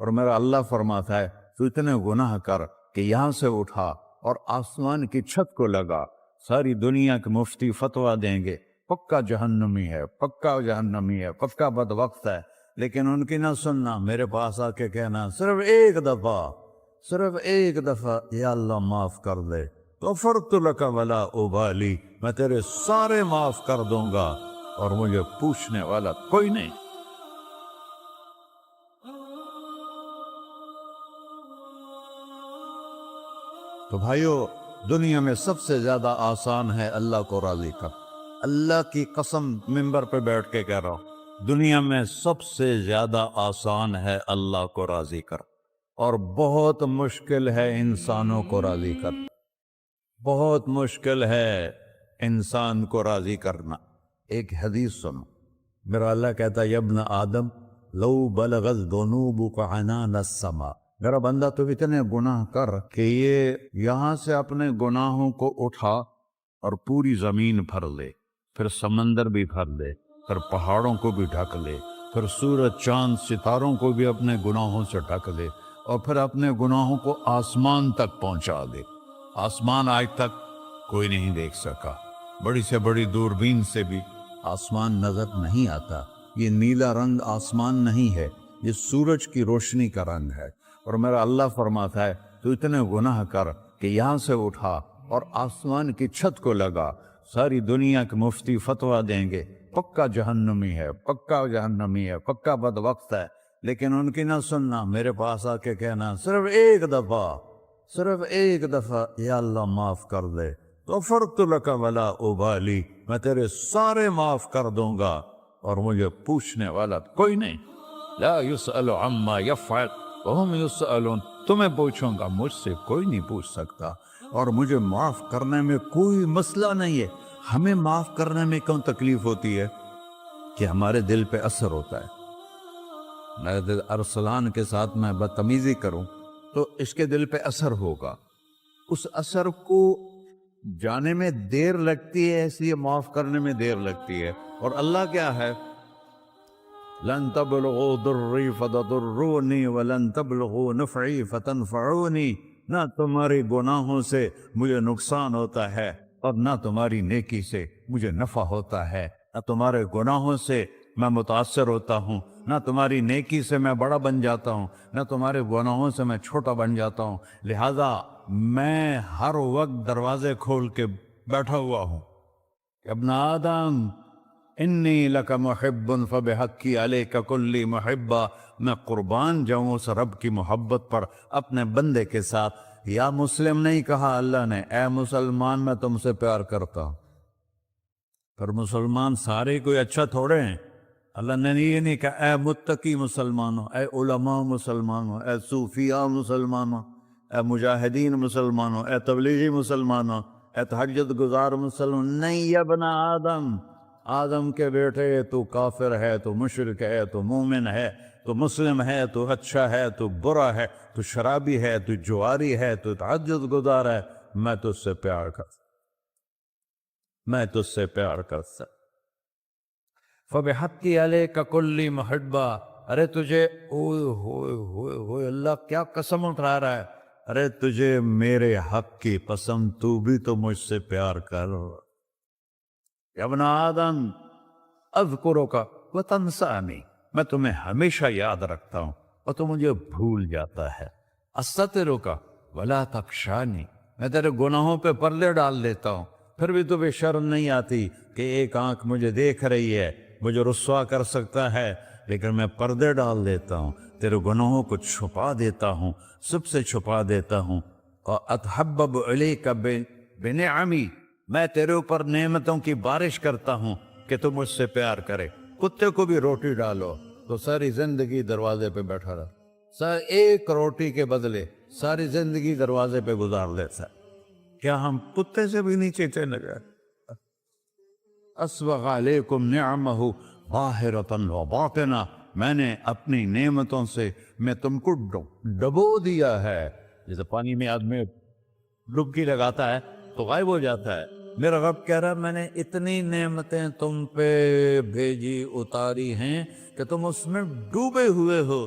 اور میرا اللہ فرماتا ہے تو اتنے گناہ کر کہ یہاں سے اٹھا اور آسمان کی چھت کو لگا، ساری دنیا کے مفتی فتویٰ دیں گے پکا جہنمی ہے، پکا جہنمی ہے، پکا بدبخت ہے، لیکن ان کی نہ سننا، میرے پاس آ کے کہنا صرف ایک دفعہ یا اللہ معاف کر دے، غفرت لک ولا ابالی، میں تیرے سارے معاف کر دوں گا اور مجھے پوچھنے والا کوئی نہیں۔ تو بھائیو، دنیا میں سب سے زیادہ آسان ہے اللہ کو راضی کر، اللہ کی قسم ممبر پہ بیٹھ کے کہہ رہا ہوں، دنیا میں سب سے زیادہ آسان ہے اللہ کو راضی کر، اور بہت مشکل ہے انسانوں کو راضی کر، بہت مشکل ہے انسان کو راضی کرنا۔ ایک حدیث سنو، میرا اللہ کہتا ہے یا ابن آدم لو بلغت ذنوبک عنان السماء، میرا بندہ تو اتنے گناہ کر کہ یہ یہاں سے اپنے گناہوں کو اٹھا اور پوری زمین بھر لے، پھر سمندر بھی بھر لے، پھر پہاڑوں کو بھی ڈھک لے، پھر سورج چاند ستاروں کو بھی اپنے گناہوں سے ڈھک لے، اور پھر اپنے گناہوں کو آسمان تک پہنچا دے۔ آسمان آج تک کوئی نہیں دیکھ سکا، بڑی سے بڑی دوربین سے بھی آسمان نظر نہیں آتا۔ یہ نیلا رنگ آسمان نہیں ہے، یہ سورج کی روشنی کا رنگ ہے۔ اور میرا اللہ فرماتا ہے تو اتنے گناہ کر کہ یہاں سے اٹھا اور آسمان کی چھت کو لگا، ساری دنیا کے مفتی فتویٰ دیں گے پکا جہنمی ہے، پکا جہنمی ہے، پکا بدبخت ہے، لیکن ان کی نہ سننا، میرے پاس آ کے کہنا صرف ایک دفعہ یا اللہ معاف کر دے، غفرت لک ولا ابالی، میں تیرے سارے معاف کر دوں گا اور مجھے پوچھنے والا کوئی نہیں۔ لا يسأل عما يفعل وهم يسألون، تمہیں پوچھوں گا، مجھ سے کوئی نہیں پوچھ سکتا، اور مجھے معاف کرنے میں کوئی مسئلہ نہیں ہے۔ ہمیں معاف کرنے میں کیوں تکلیف ہوتی ہے؟ کہ ہمارے دل پہ اثر ہوتا ہے۔ میرے دل ارسلان کے ساتھ میں بدتمیزی کروں تو اس کے دل پہ اثر ہوگا، اس اثر کو جانے میں دیر لگتی ہے، اس لیے معاف کرنے میں دیر لگتی ہے۔ اور اللہ کیا ہے؟ لن تبلغوا ضری فتضرونی ولن تبلغوا نفعی فتنفعونی، نہ تمہاری گناہوں سے مجھے نقصان ہوتا ہے اور نہ تمہاری نیکی سے مجھے نفع ہوتا ہے، نہ تمہارے گناہوں سے میں متاثر ہوتا ہوں، نہ تمہاری نیکی سے میں بڑا بن جاتا ہوں، نہ تمہارے گناہوں سے میں چھوٹا بن جاتا ہوں، لہذا میں ہر وقت دروازے کھول کے بیٹھا ہوا ہوں کہ ابن آدم انی لک محب فبحقی علیک کلی محبہ، میں قربان جاؤں اس رب کی محبت پر اپنے بندے کے ساتھ۔ یا مسلم نہیں کہا اللہ نے، اے مسلمان میں تم سے پیار کرتا ہوں۔ پر مسلمان سارے کوئی اچھا تھوڑے ہیں، اللہ نے یہ نہیں کہا اے متقی مسلمانوں، اے علماء مسلمانوں، اے صوفیاء مسلمانوں، اے مجاہدین مسلمانوں، اے تبلیغی مسلمانوں، اے تہجد گزار مسلمان، نہیں یا ابن آدم، آدم کے بیٹے، تو کافر ہے، تو مشرک ہے، تو مومن ہے، تو مسلم ہے، تو اچھا ہے، تو برا ہے، تو شرابی ہے، تو جواری ہے، تو تہجد گزار ہے، میں تجھ سے پیار کرتا، میں تجھ سے پیار کرتا۔ فَبِحَقِّ عَلَيْكَ كُلِّ مُحِبَّةٍ، ارے تجھے ہوئے اللہ کیا قسم اٹھا رہا ہے، ارے تجھے میرے حق کی قسم، تو بھی تو مجھ سے پیار کر۔ یا ابن آدم اذکرک وتنسانی، میں تمہیں ہمیشہ یاد رکھتا ہوں اور تو مجھے بھول جاتا ہے۔ استترک ولا تخشانی، میں تیرے گناہوں پہ پردے ڈال دیتا ہوں، پھر بھی تمہیں شرم نہیں آتی کہ ایک آنکھ مجھے دیکھ رہی ہے، مجھے رسوا کر سکتا ہے، لیکن میں پردے ڈال دیتا ہوں، تیرے گناہوں کو چھپا دیتا ہوں، سب سے چھپا دیتا ہوں۔ اور اتحبب الیک بنعمی، میں تیرے اوپر نعمتوں کی بارش کرتا ہوں کہ تو مجھ سے پیار کرے۔ کتے کو بھی روٹی ڈالو تو ساری زندگی دروازے پہ بیٹھا رہا، ایک روٹی کے بدلے ساری زندگی دروازے پہ گزار لیتا ہے۔ کیا ہم کتے سے بھی نیچے چلے گئے؟ اسبغ علیکم نعمہ ظاہرۃ و باطنہ، میں نے اپنی نعمتوں سے میں تم کو ڈبو دیا ہے، جیسے پانی میں آدمی ڈبکی لگاتا ہے تو غائب ہو جاتا ہے۔ میرا رب کہہ رہا میں نے اتنی نعمتیں تم پہ بھیجی اتاری ہیں کہ تم اس میں ڈوبے ہوئے ہو،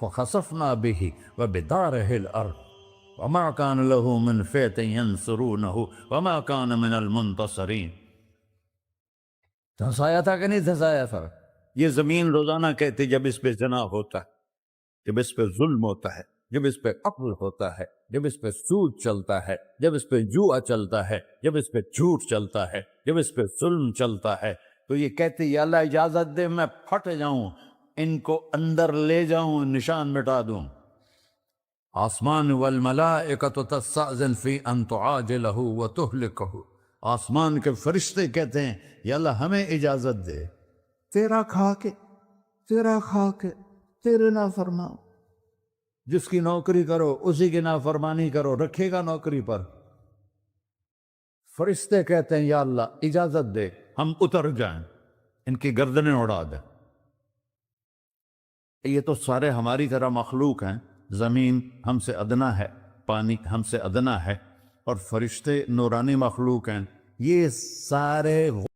فخسفنا به وبداره الأرض وما كان له من فئة ينصرونه وما كان من المنتصرين. دھنسایا تھا کہ نہیں دھنسایا تھا؟ یہ زمین روزانہ کہتی جب اس پہ زنا ہوتا ہے، جب اس پہ ظلم ہوتا ہے، جب اس پہ قتل ہوتا ہے، جب اس پہ سود چلتا ہے، جب اس پہ جوا چلتا ہے، جب اس پہ جھوٹ چلتا ہے، جب اس پہ ظلم چلتا ہے، تو یہ کہتے یا اللہ اجازت دے میں پھٹ جاؤں، ان کو اندر لے جاؤں، نشان مٹا دوں. آسمان والملائکۃ تستأذن فی ان تعاجلہ وتہلکہ، آسمان کے فرشتے کہتے ہیں یا اللہ ہمیں اجازت دے، تیرا کھا کے تیرے نافرمان، جس کی نوکری کرو اسی کی نافرمانی کرو، رکھے گا نوکری پر. فرشتے کہتے ہیں یا اللہ اجازت دے ہم اتر جائیں، ان کی گردنیں اڑا دیں. یہ تو سارے ہماری طرح مخلوق ہیں، زمین ہم سے ادنا ہے، پانی ہم سے ادنا ہے، اور فرشتے نورانی مخلوق ہیں. یہ سارے